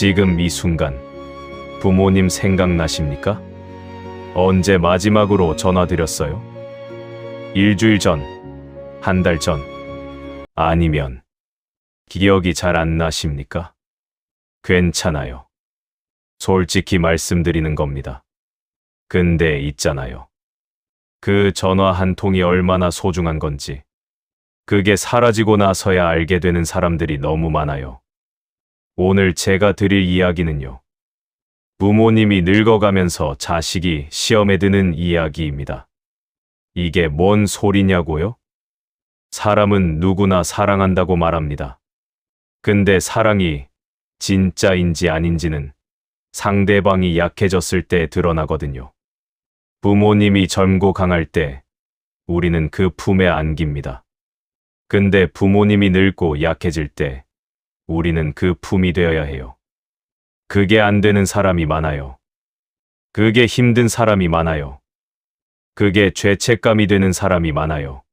지금 이 순간 부모님 생각나십니까? 언제 마지막으로 전화드렸어요? 일주일 전, 한 달 전, 아니면 기억이 잘 안 나십니까? 괜찮아요. 솔직히 말씀드리는 겁니다. 근데 있잖아요. 그 전화 한 통이 얼마나 소중한 건지. 그게 사라지고 나서야 알게 되는 사람들이 너무 많아요. 오늘 제가 드릴 이야기는요. 부모님이 늙어가면서 자식이 시험에 드는 이야기입니다. 이게 뭔 소리냐고요? 사람은 누구나 사랑한다고 말합니다. 근데 사랑이 진짜인지 아닌지는 상대방이 약해졌을 때 드러나거든요. 부모님이 젊고 강할 때 우리는 그 품에 안깁니다. 근데 부모님이 늙고 약해질 때 우리는 그 품이 되어야 해요. 그게 안 되는 사람이 많아요. 그게 힘든 사람이 많아요. 그게 죄책감이 되는 사람이 많아요.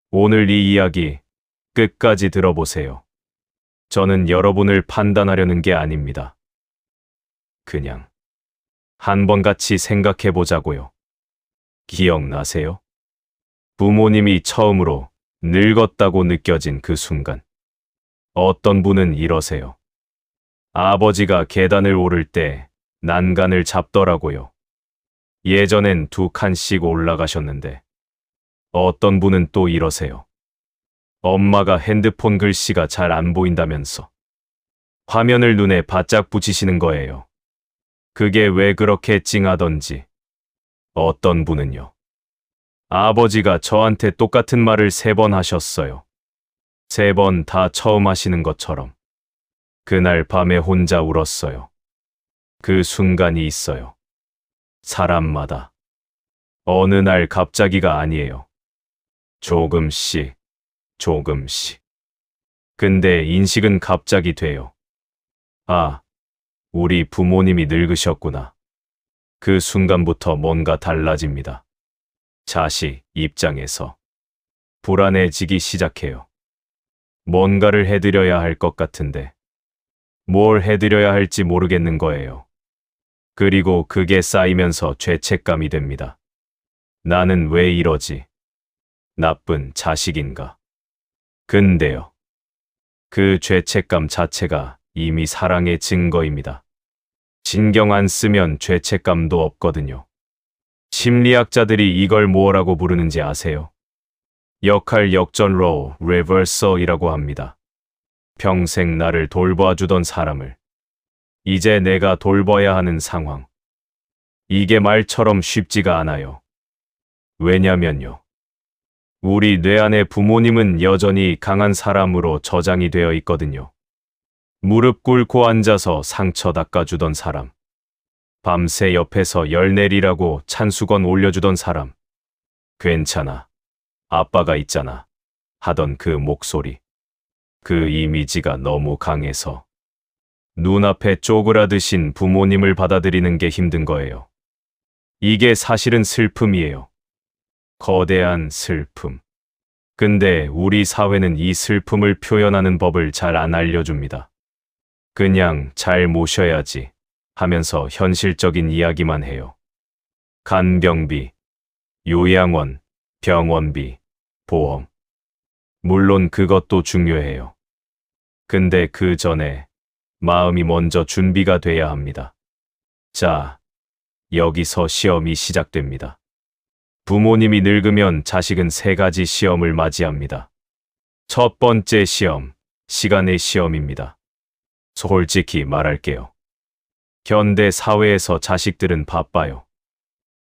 오늘 이 이야기 끝까지 들어보세요. 저는 여러분을 판단하려는 게 아닙니다. 그냥 한번 같이 생각해 보자고요. 기억나세요? 부모님이 처음으로 늙었다고 느껴진 그 순간. 어떤 분은 이러세요. 아버지가 계단을 오를 때 난간을 잡더라고요. 예전엔 2칸씩 올라가셨는데. 어떤 분은 또 이러세요. 엄마가 핸드폰 글씨가 잘 안 보인다면서 화면을 눈에 바짝 붙이시는 거예요. 그게 왜 그렇게 찡하던지. 어떤 분은요. 아버지가 저한테 똑같은 말을 3번 하셨어요. 3번 다 처음 하시는 것처럼. 그날 밤에 혼자 울었어요. 그 순간이 있어요. 사람마다. 어느 날 갑자기가 아니에요. 조금씩, 조금씩. 근데 인식은 갑자기 돼요. 아, 우리 부모님이 늙으셨구나. 그 순간부터 뭔가 달라집니다. 자식 입장에서 불안해지기 시작해요. 뭔가를 해드려야 할 것 같은데 뭘 해드려야 할지 모르겠는 거예요. 그리고 그게 쌓이면서 죄책감이 됩니다. 나는 왜 이러지? 나쁜 자식인가? 근데요. 그 죄책감 자체가 이미 사랑의 증거입니다. 신경 안 쓰면 죄책감도 없거든요. 심리학자들이 이걸 뭐라고 부르는지 아세요? 역할 역전로 리버설이라고 합니다. 평생 나를 돌봐주던 사람을 이제 내가 돌봐야 하는 상황. 이게 말처럼 쉽지가 않아요. 왜냐면요. 우리 뇌 안에 부모님은 여전히 강한 사람으로 저장이 되어 있거든요. 무릎 꿇고 앉아서 상처 닦아주던 사람. 밤새 옆에서 열 내리라고 찬수건 올려주던 사람. 괜찮아. 아빠가 있잖아. 하던 그 목소리. 그 이미지가 너무 강해서 눈앞에 쪼그라드신 부모님을 받아들이는 게 힘든 거예요. 이게 사실은 슬픔이에요. 거대한 슬픔. 근데 우리 사회는 이 슬픔을 표현하는 법을 잘 안 알려줍니다. 그냥 잘 모셔야지 하면서 현실적인 이야기만 해요. 간병비, 요양원, 병원비, 보험. 물론 그것도 중요해요. 근데 그 전에 마음이 먼저 준비가 돼야 합니다. 자, 여기서 시험이 시작됩니다. 부모님이 늙으면 자식은 3가지 시험을 맞이합니다. 첫 번째 시험, 시간의 시험입니다. 솔직히 말할게요. 현대 사회에서 자식들은 바빠요.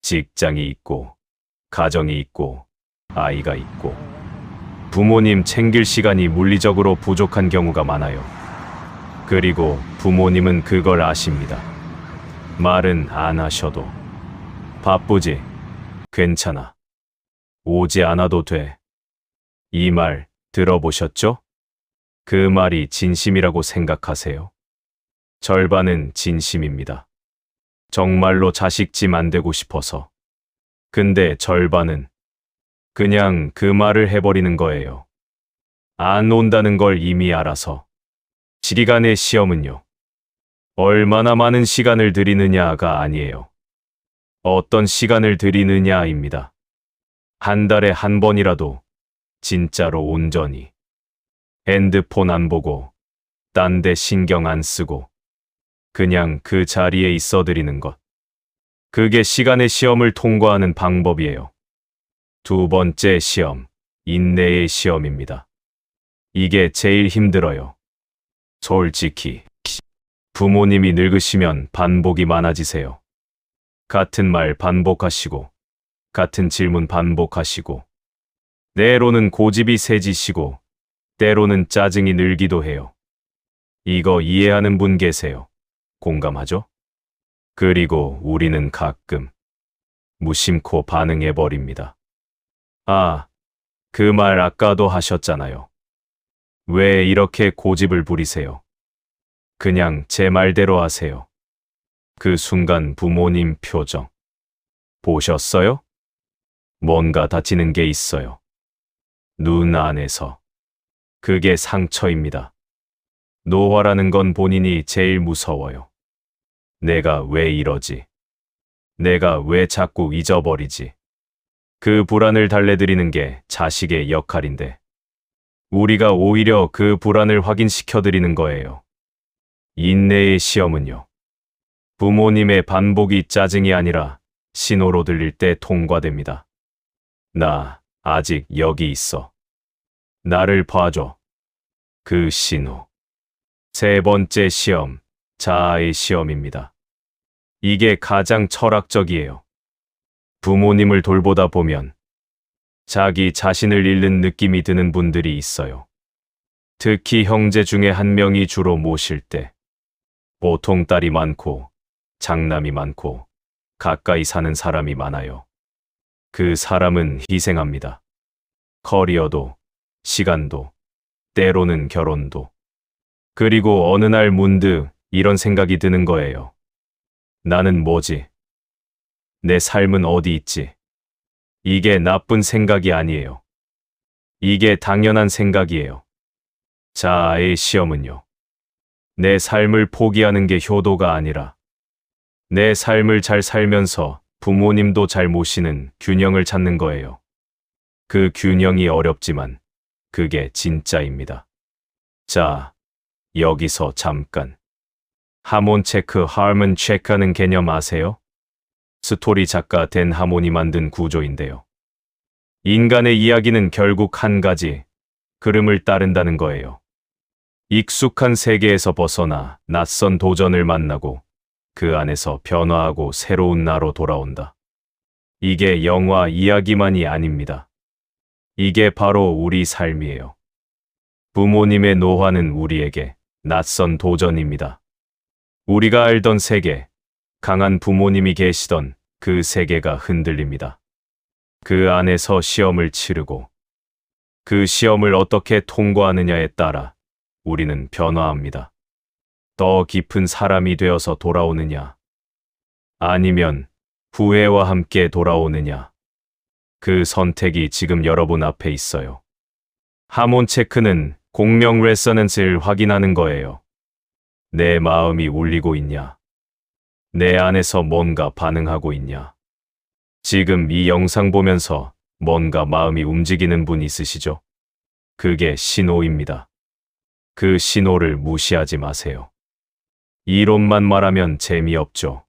직장이 있고, 가정이 있고, 아이가 있고, 부모님 챙길 시간이 물리적으로 부족한 경우가 많아요. 그리고 부모님은 그걸 아십니다. 말은 안 하셔도. 바쁘지? 괜찮아. 오지 않아도 돼. 이 말 들어보셨죠? 그 말이 진심이라고 생각하세요? 절반은 진심입니다. 정말로 자식 짐 안 되고 싶어서. 근데 절반은 그냥 그 말을 해버리는 거예요. 안 온다는 걸 이미 알아서. 지리간의 시험은요. 얼마나 많은 시간을 들이느냐가 아니에요. 어떤 시간을 들이느냐입니다. 한 달에 한 번이라도 진짜로 온전히 핸드폰 안 보고 딴 데 신경 안 쓰고 그냥 그 자리에 있어 드리는 것. 그게 시간의 시험을 통과하는 방법이에요. 두 번째 시험, 인내의 시험입니다. 이게 제일 힘들어요. 솔직히 부모님이 늙으시면 반복이 많아지세요. 같은 말 반복하시고 같은 질문 반복하시고 때로는 고집이 세지시고 때로는 짜증이 늘기도 해요. 이거 이해하는 분 계세요? 공감하죠? 그리고 우리는 가끔 무심코 반응해버립니다. 아, 그 말 아까도 하셨잖아요. 왜 이렇게 고집을 부리세요? 그냥 제 말대로 하세요. 그 순간 부모님 표정 보셨어요? 뭔가 다치는 게 있어요. 눈 안에서. 그게 상처입니다. 노화라는 건 본인이 제일 무서워요. 내가 왜 이러지? 내가 왜 자꾸 잊어버리지? 그 불안을 달래드리는 게 자식의 역할인데 우리가 오히려 그 불안을 확인시켜드리는 거예요. 인내의 시험은요. 부모님의 반복이 짜증이 아니라 신호로 들릴 때 통과됩니다. 나 아직 여기 있어. 나를 봐줘. 그 신호. 세 번째 시험, 자아의 시험입니다. 이게 가장 철학적이에요. 부모님을 돌보다 보면 자기 자신을 잃는 느낌이 드는 분들이 있어요. 특히 형제 중에 한 명이 주로 모실 때 보통 딸이 많고 장남이 많고 가까이 사는 사람이 많아요. 그 사람은 희생합니다. 커리어도, 시간도, 때로는 결혼도. 그리고 어느 날 문득 이런 생각이 드는 거예요. 나는 뭐지? 내 삶은 어디 있지? 이게 나쁜 생각이 아니에요. 이게 당연한 생각이에요. 자아의 시험은요. 내 삶을 포기하는 게 효도가 아니라 내 삶을 잘 살면서 부모님도 잘 모시는 균형을 찾는 거예요. 그 균형이 어렵지만 그게 진짜입니다. 자, 여기서 잠깐. 하몬 체크, 하먼 체크하는 개념 아세요? 스토리 작가 댄 하몬이 만든 구조인데요. 인간의 이야기는 결국 한 가지 흐름을 따른다는 거예요. 익숙한 세계에서 벗어나 낯선 도전을 만나고 그 안에서 변화하고 새로운 나로 돌아온다. 이게 영화 이야기만이 아닙니다. 이게 바로 우리 삶이에요. 부모님의 노화는 우리에게 낯선 도전입니다. 우리가 알던 세계, 강한 부모님이 계시던 그 세계가 흔들립니다. 그 안에서 시험을 치르고 그 시험을 어떻게 통과하느냐에 따라 우리는 변화합니다. 더 깊은 사람이 되어서 돌아오느냐, 아니면 후회와 함께 돌아오느냐. 그 선택이 지금 여러분 앞에 있어요. 하몬 체크는 공명 레서넌스를 확인하는 거예요. 내 마음이 울리고 있냐? 내 안에서 뭔가 반응하고 있냐? 지금 이 영상 보면서 뭔가 마음이 움직이는 분 있으시죠? 그게 신호입니다. 그 신호를 무시하지 마세요. 이론만 말하면 재미없죠.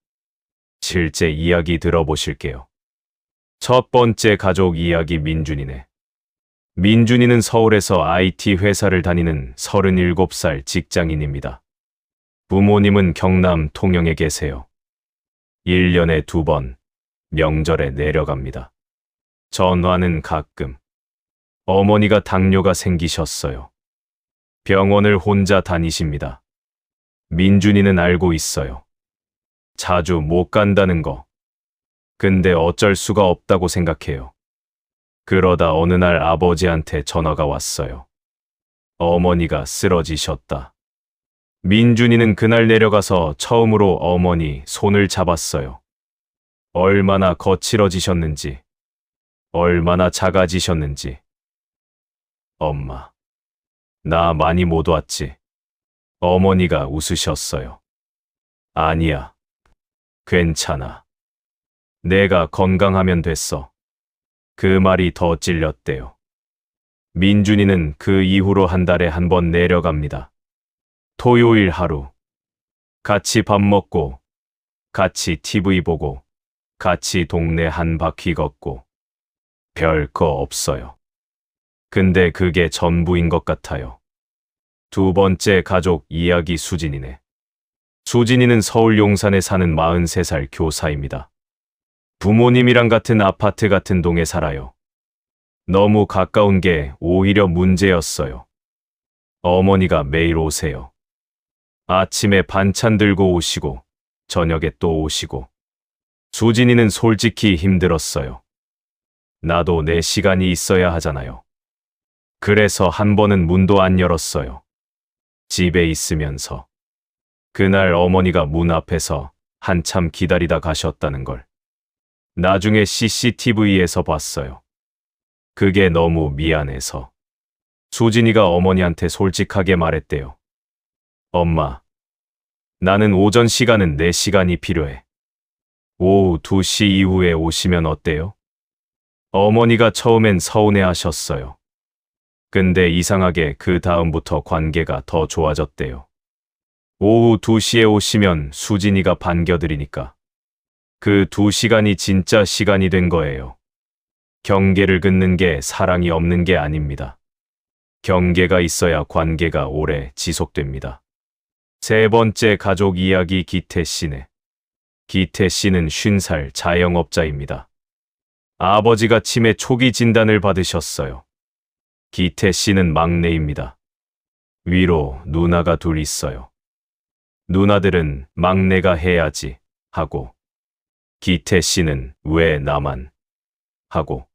실제 이야기 들어보실게요. 첫 번째 가족 이야기 민준이네. 민준이는 서울에서 IT 회사를 다니는 37살 직장인입니다. 부모님은 경남 통영에 계세요. 1년에 2번 명절에 내려갑니다. 전화는 가끔. 어머니가 당뇨가 생기셨어요. 병원을 혼자 다니십니다. 민준이는 알고 있어요. 자주 못 간다는 거. 근데 어쩔 수가 없다고 생각해요. 그러다 어느 날 아버지한테 전화가 왔어요. 어머니가 쓰러지셨다. 민준이는 그날 내려가서 처음으로 어머니 손을 잡았어요. 얼마나 거칠어지셨는지, 얼마나 작아지셨는지. 엄마, 나 많이 못 왔지. 어머니가 웃으셨어요. 아니야. 괜찮아. 내가 건강하면 됐어. 그 말이 더 찔렸대요. 민준이는 그 이후로 한 달에 한 번 내려갑니다. 토요일 하루. 같이 밥 먹고, 같이 TV 보고, 같이 동네 한 바퀴 걷고. 별 거 없어요. 근데 그게 전부인 것 같아요. 두 번째 가족 이야기 수진이네. 수진이는 서울 용산에 사는 43살 교사입니다. 부모님이랑 같은 아파트 같은 동에 살아요. 너무 가까운 게 오히려 문제였어요. 어머니가 매일 오세요. 아침에 반찬 들고 오시고, 저녁에 또 오시고. 수진이는 솔직히 힘들었어요. 나도 내 시간이 있어야 하잖아요. 그래서 한 번은 문도 안 열었어요. 집에 있으면서. 그날 어머니가 문 앞에서 한참 기다리다 가셨다는 걸. 나중에 CCTV에서 봤어요. 그게 너무 미안해서. 수진이가 어머니한테 솔직하게 말했대요. 엄마, 나는 오전 시간은 내 시간이 필요해. 오후 2시 이후에 오시면 어때요? 어머니가 처음엔 서운해 하셨어요. 근데 이상하게 그 다음부터 관계가 더 좋아졌대요. 오후 2시에 오시면 수진이가 반겨드리니까. 그 2시간이 진짜 시간이 된 거예요. 경계를 긋는 게 사랑이 없는 게 아닙니다. 경계가 있어야 관계가 오래 지속됩니다. 세 번째 가족 이야기 기태 씨네. 기태 씨는 50살 자영업자입니다. 아버지가 치매 초기 진단을 받으셨어요. 기태 씨는 막내입니다. 위로 누나가 둘 있어요. 누나들은 막내가 해야지 하고, 기태 씨는 왜 나만 하고,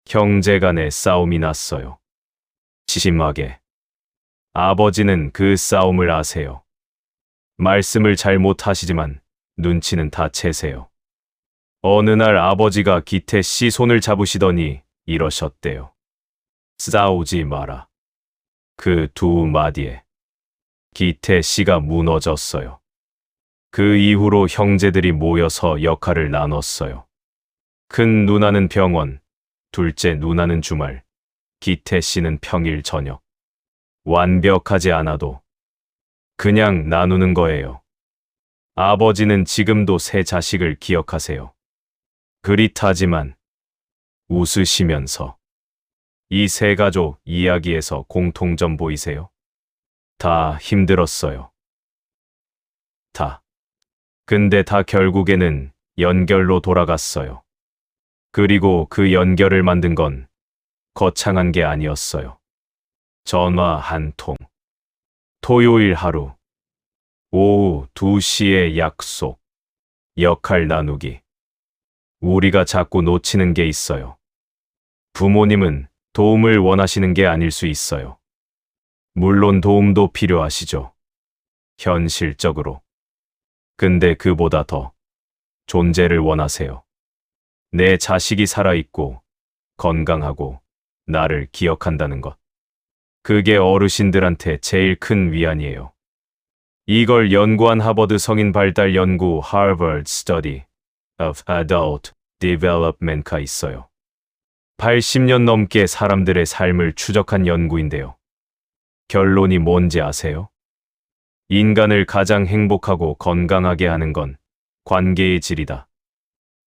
형제 간에 싸움이 났어요. 심하게. 아버지는 그 싸움을 아세요. 말씀을 잘 못하시지만 눈치는 다 채세요. 어느 날 아버지가 기태 씨 손을 잡으시더니 이러셨대요. 싸우지 마라. 그 두 마디에 기태 씨가 무너졌어요. 그 이후로 형제들이 모여서 역할을 나눴어요. 큰 누나는 병원, 둘째 누나는 주말, 기태 씨는 평일 저녁. 완벽하지 않아도 그냥 나누는 거예요. 아버지는 지금도 세 자식을 기억하세요. 그릿하지만 웃으시면서. 이 세 가족 이야기에서 공통점 보이세요? 다 힘들었어요. 다. 근데 다 결국에는 연결로 돌아갔어요. 그리고 그 연결을 만든 건 거창한 게 아니었어요. 전화 한 통. 토요일 하루. 오후 2시에 약속. 역할 나누기. 우리가 자꾸 놓치는 게 있어요. 부모님은 도움을 원하시는 게 아닐 수 있어요. 물론 도움도 필요하시죠. 현실적으로. 근데 그보다 더 존재를 원하세요. 내 자식이 살아있고 건강하고 나를 기억한다는 것. 그게 어르신들한테 제일 큰 위안이에요. 이걸 연구한 하버드 성인 발달 연구 Harvard Study of Adult Development가 있어요. 80년 넘게 사람들의 삶을 추적한 연구인데요. 결론이 뭔지 아세요? 인간을 가장 행복하고 건강하게 하는 건 관계의 질이다.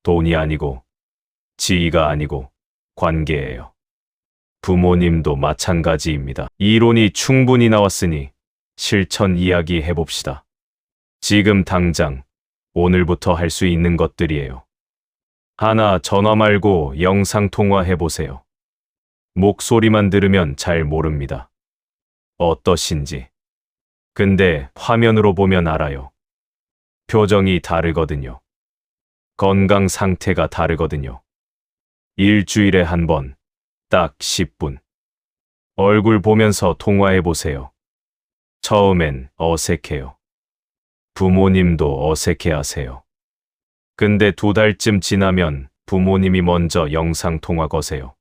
돈이 아니고 지위가 아니고 관계예요. 부모님도 마찬가지입니다. 이론이 충분히 나왔으니 실천 이야기 해봅시다. 지금 당장 오늘부터 할 수 있는 것들이에요. 하나, 전화 말고 영상통화 해보세요. 목소리만 들으면 잘 모릅니다. 어떠신지. 근데 화면으로 보면 알아요. 표정이 다르거든요. 건강 상태가 다르거든요. 일주일에 한 번, 딱 10분. 얼굴 보면서 통화해보세요. 처음엔 어색해요. 부모님도 어색해하세요. 근데 2달쯤 지나면 부모님이 먼저 영상통화 거세요.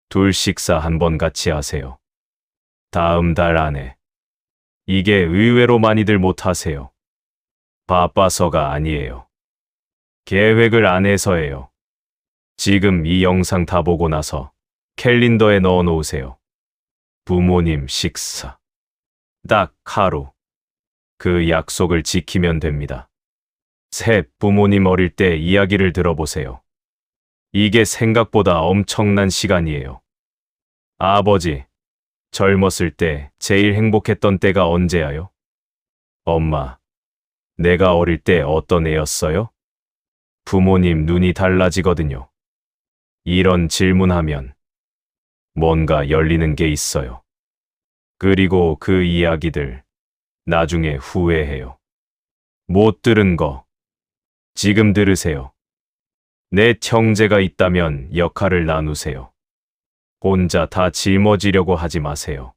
둘 식사 한 번 같이 하세요. 다음 달 안에. 이게 의외로 많이들 못하세요. 바빠서가 아니에요. 계획을 안 해서예요. 지금 이 영상 다 보고 나서 캘린더에 넣어 놓으세요. 부모님 식사. 딱 하루. 그 약속을 지키면 됩니다. 셋, 부모님 어릴 때 이야기를 들어보세요. 이게 생각보다 엄청난 시간이에요. 아버지, 젊었을 때 제일 행복했던 때가 언제야요? 엄마, 내가 어릴 때 어떤 애였어요? 부모님 눈이 달라지거든요. 이런 질문하면 뭔가 열리는 게 있어요. 그리고 그 이야기들 나중에 후회해요. 못 들은 거 지금 들으세요. 내 형제가 있다면 역할을 나누세요. 혼자 다 짊어지려고 하지 마세요.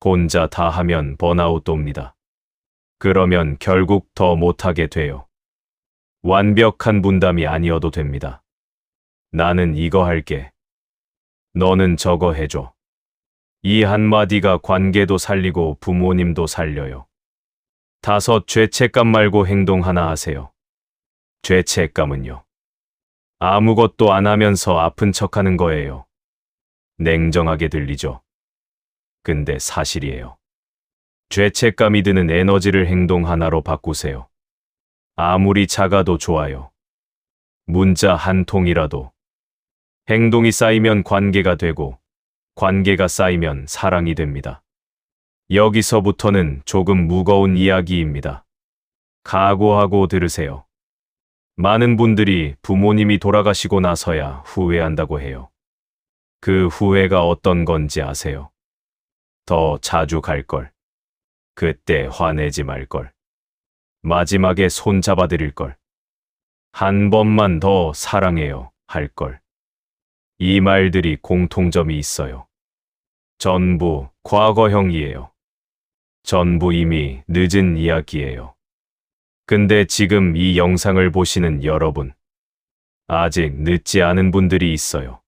혼자 다 하면 번아웃 옵니다. 그러면 결국 더 못하게 돼요. 완벽한 분담이 아니어도 됩니다. 나는 이거 할게. 너는 저거 해줘. 이 한마디가 관계도 살리고 부모님도 살려요. 5, 죄책감 말고 행동 하나 하세요. 죄책감은요. 아무것도 안 하면서 아픈 척하는 거예요. 냉정하게 들리죠. 근데 사실이에요. 죄책감이 드는 에너지를 행동 하나로 바꾸세요. 아무리 작아도 좋아요. 문자 한 통이라도. 행동이 쌓이면 관계가 되고, 관계가 쌓이면 사랑이 됩니다. 여기서부터는 조금 무거운 이야기입니다. 각오하고 들으세요. 많은 분들이 부모님이 돌아가시고 나서야 후회한다고 해요. 그 후회가 어떤 건지 아세요? 더 자주 갈 걸. 그때 화내지 말 걸. 마지막에 손 잡아드릴 걸. 한 번만 더 사랑해요 할 걸. 이 말들이 공통점이 있어요. 전부 과거형이에요. 전부 이미 늦은 이야기예요. 근데 지금 이 영상을 보시는 여러분, 아직 늦지 않은 분들이 있어요.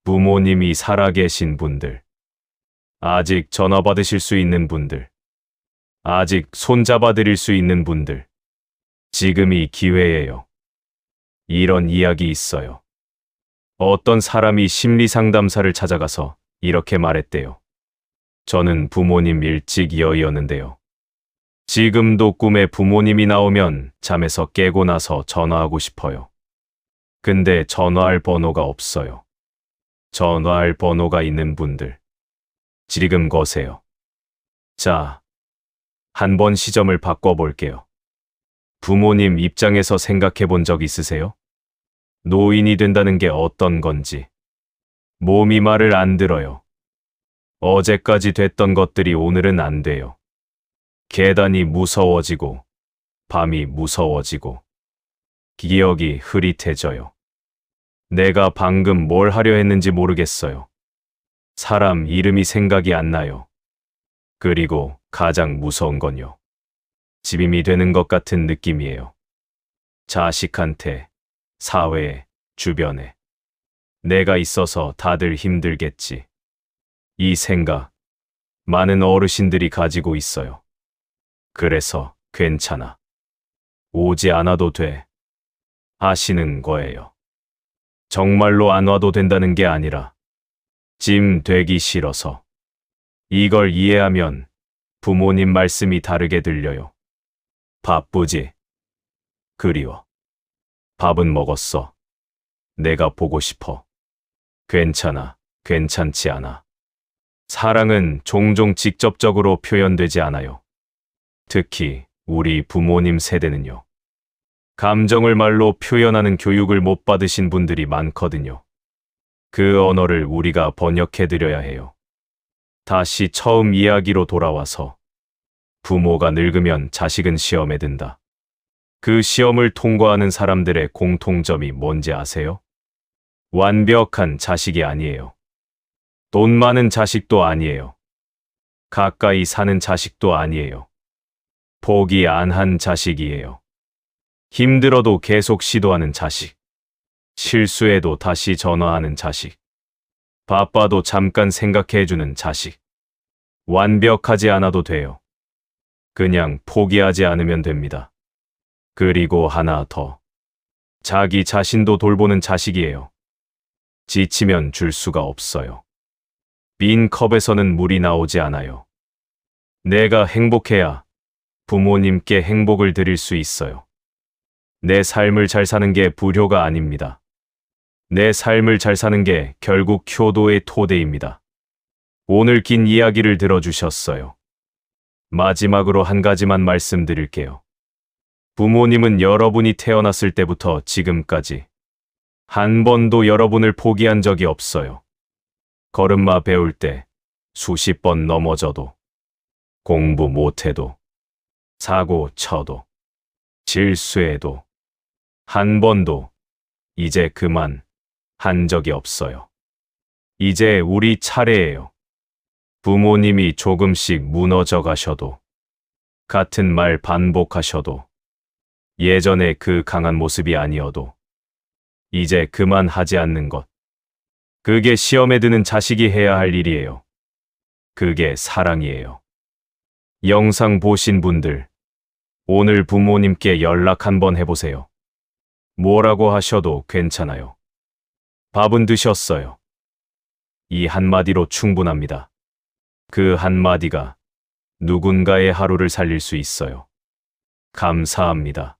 부모님이 살아계신 분들, 아직 전화 받으실 수 있는 분들, 아직 손잡아 드릴 수 있는 분들, 지금이 기회예요. 이런 이야기 있어요. 어떤 사람이 심리상담사를 찾아가서 이렇게 말했대요. 저는 부모님 일찍 여의었는데요. 지금도 꿈에 부모님이 나오면 잠에서 깨고 나서 전화하고 싶어요. 근데 전화할 번호가 없어요. 전화할 번호가 있는 분들, 지금 거세요. 자, 한번 시점을 바꿔볼게요. 부모님 입장에서 생각해 본 적 있으세요? 노인이 된다는 게 어떤 건지. 몸이 말을 안 들어요. 어제까지 됐던 것들이 오늘은 안 돼요. 계단이 무서워지고, 밤이 무서워지고, 기억이 흐릿해져요. 내가 방금 뭘 하려 했는지 모르겠어요. 사람 이름이 생각이 안 나요. 그리고 가장 무서운 건요. 집임이 되는 것 같은 느낌이에요. 자식한테, 사회에, 주변에. 내가 있어서 다들 힘들겠지. 이 생각, 많은 어르신들이 가지고 있어요. 그래서 괜찮아. 오지 않아도 돼. 하시는 거예요. 정말로 안 와도 된다는 게 아니라 짐 되기 싫어서. 이걸 이해하면 부모님 말씀이 다르게 들려요. 바쁘지? 그리워. 밥은 먹었어. 내가 보고 싶어. 괜찮아. 괜찮지 않아. 사랑은 종종 직접적으로 표현되지 않아요. 특히 우리 부모님 세대는요. 감정을 말로 표현하는 교육을 못 받으신 분들이 많거든요. 그 언어를 우리가 번역해드려야 해요. 다시 처음 이야기로 돌아와서 부모가 늙으면 자식은 시험에 든다. 그 시험을 통과하는 사람들의 공통점이 뭔지 아세요? 완벽한 자식이 아니에요. 돈 많은 자식도 아니에요. 가까이 사는 자식도 아니에요. 포기 안 한 자식이에요. 힘들어도 계속 시도하는 자식. 실수해도 다시 전화하는 자식. 바빠도 잠깐 생각해주는 자식. 완벽하지 않아도 돼요. 그냥 포기하지 않으면 됩니다. 그리고 하나 더. 자기 자신도 돌보는 자식이에요. 지치면 줄 수가 없어요. 빈 컵에서는 물이 나오지 않아요. 내가 행복해야 부모님께 행복을 드릴 수 있어요. 내 삶을 잘 사는 게 불효가 아닙니다. 내 삶을 잘 사는 게 결국 효도의 토대입니다. 오늘 긴 이야기를 들어주셨어요. 마지막으로 한 가지만 말씀드릴게요. 부모님은 여러분이 태어났을 때부터 지금까지 한 번도 여러분을 포기한 적이 없어요. 걸음마 배울 때 수십 번 넘어져도, 공부 못해도, 사고 쳐도, 실수해도, 한 번도 이제 그만 한 적이 없어요. 이제 우리 차례예요. 부모님이 조금씩 무너져 가셔도, 같은 말 반복하셔도, 예전에 그 강한 모습이 아니어도, 이제 그만 하지 않는 것. 그게 시험에 드는 자식이 해야 할 일이에요. 그게 사랑이에요. 영상 보신 분들, 오늘 부모님께 연락 한번 해보세요. 뭐라고 하셔도 괜찮아요. 밥은 드셨어요. 이 한마디로 충분합니다. 그 한마디가 누군가의 하루를 살릴 수 있어요. 감사합니다.